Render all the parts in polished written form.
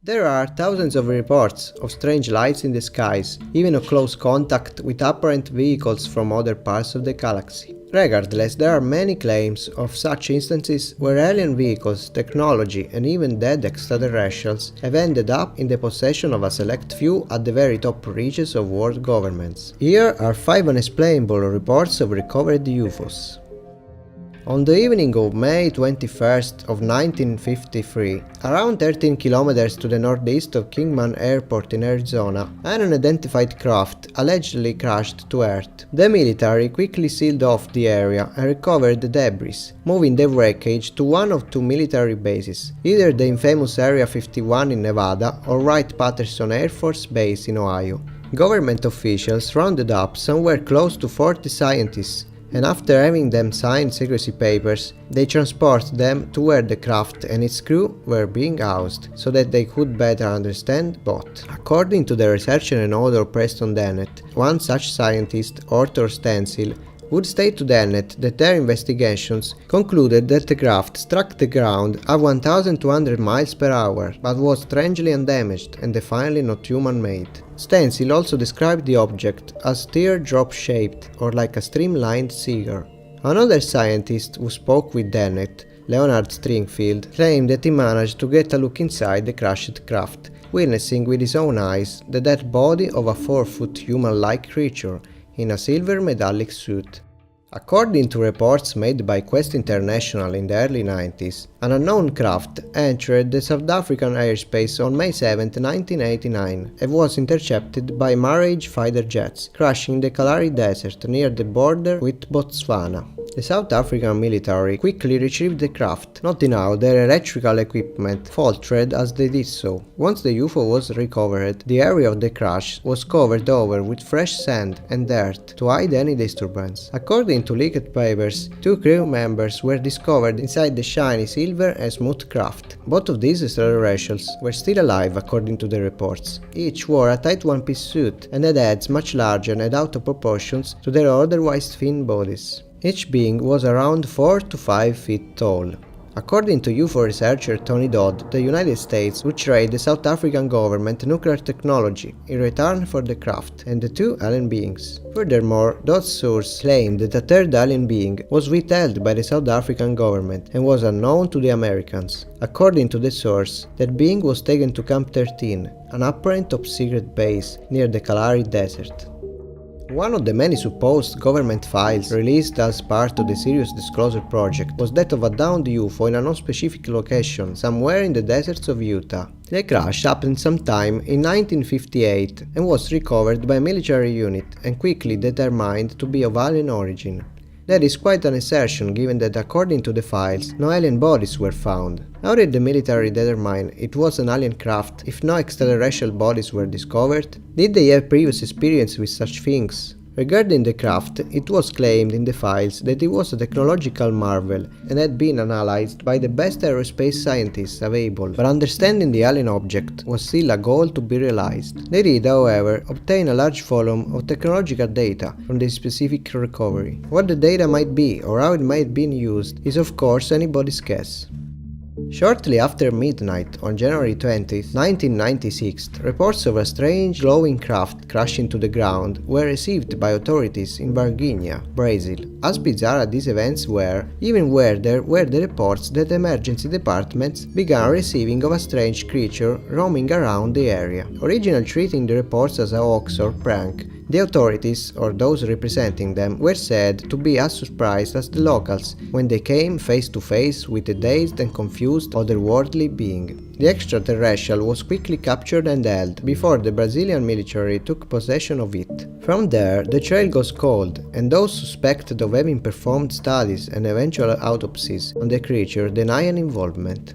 There are thousands of reports of strange lights in the skies, even of close contact with apparent vehicles from other parts of the galaxy. Regardless, there are many claims of such instances where alien vehicles, technology, and even dead extraterrestrials have ended up in the possession of a select few at the very top reaches of world governments. Here are 5 unexplainable reports of recovered Ufos. On the evening of May 21st of 1953, around 13 kilometers to the northeast of Kingman Airport in Arizona, an unidentified craft allegedly crashed to Earth. The military quickly sealed off the area and recovered the debris, moving the wreckage to one of 2 military bases, either the infamous Area 51 in Nevada or Wright-Patterson Air Force Base in Ohio. Government officials rounded up somewhere close to 40 scientists, and after having them sign secrecy papers, they transported them to where the craft and its crew were being housed, so that they could better understand both. According to the researcher and author Preston Dennett, one such scientist, Arthur Stensil, would state to Dennett that their investigations concluded that the craft struck the ground at 1,200 miles per hour, but was strangely undamaged and definitely not human-made. Stensil also described the object as teardrop-shaped or like a streamlined cigar. Another scientist who spoke with Dennett, Leonard Stringfield, claimed that he managed to get a look inside the crashed craft, witnessing with his own eyes the dead body of a 4-foot human-like creature in a silver metallic suit. According to reports made by Quest International in the early 90s, an unknown craft entered the South African airspace on May 7, 1989 and was intercepted by Mirage fighter jets, crashing in the Kalahari Desert near the border with Botswana. The South African military quickly retrieved the craft, noting how their electrical equipment faltered as they did so. Once the UFO was recovered, the area of the crash was covered over with fresh sand and dirt to hide any disturbance. According to leaked papers, 2 crew members were discovered inside the shiny silver and smooth craft. Both of these extraterrestrials were still alive according to the reports. Each wore a tight one-piece suit and had heads much larger and out of proportions to their otherwise thin bodies. Each being was around 4 to 5 feet tall. According to UFO researcher Tony Dodd, the United States would trade the South African government nuclear technology in return for the craft and the 2 alien beings. Furthermore, Dodd's source claimed that a 3rd alien being was withheld by the South African government and was unknown to the Americans. According to the source, that being was taken to Camp 13, an apparent top-secret base near the Kalahari Desert. One of the many supposed government files released as part of the Serious Disclosure project was that of a downed UFO in a non-specific location somewhere in the deserts of Utah. The crash happened sometime in 1958 and was recovered by a military unit and quickly determined to be of alien origin. That is quite an assertion given that according to the files, no alien bodies were found. How did the military determine it was an alien craft if no extraterrestrial bodies were discovered? Did they have previous experience with such things? Regarding the craft, it was claimed in the files that it was a technological marvel and had been analyzed by the best aerospace scientists available, but understanding the alien object was still a goal to be realized. They did, however, obtain a large volume of technological data from the specific recovery. What the data might be or how it might have been used is of course anybody's guess. Shortly after midnight on January 20, 1996, reports of a strange glowing craft crashing to the ground were received by authorities in Varginha, Brazil. As bizarre as these events were, even weirder were the reports that emergency departments began receiving of a strange creature roaming around the area. Originally treating the reports as a hoax or prank, the authorities, or those representing them, were said to be as surprised as the locals when they came face to face with a dazed and confused otherworldly being. The extraterrestrial was quickly captured and held before the Brazilian military took possession of it. From there, the trail goes cold, and those suspected of having performed studies and eventual autopsies on the creature deny an involvement.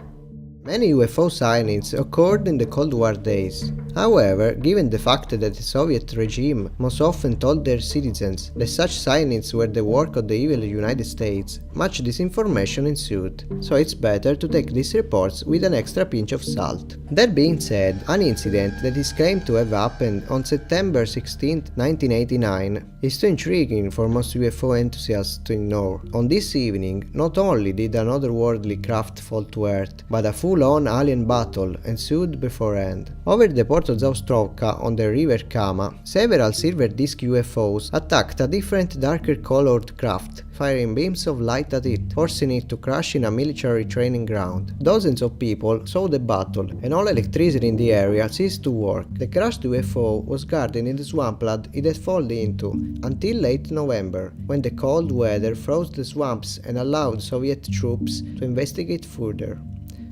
Many UFO sightings occurred in the Cold War days. However, given the fact that the Soviet regime most often told their citizens that such sightings were the work of the evil United States, much disinformation ensued, so it's better to take these reports with an extra pinch of salt. That being said, an incident that is claimed to have happened on September 16, 1989 is too intriguing for most UFO enthusiasts to ignore. On this evening, not only did an otherworldly craft fall to Earth, but a full full-on alien battle ensued beforehand. Over the port of Zaostrovka on the river Kama, several silver disk UFOs attacked a different darker colored craft, firing beams of light at it, forcing it to crash in a military training ground. Dozens of people saw the battle, and all electricity in the area ceased to work. The crashed UFO was guarded in the swampland it had fallen into until late November, when the cold weather froze the swamps and allowed Soviet troops to investigate further.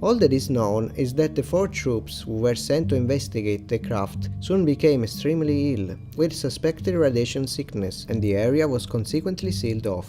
All that is known is that the 4 troops who were sent to investigate the craft soon became extremely ill, with suspected radiation sickness, and the area was consequently sealed off.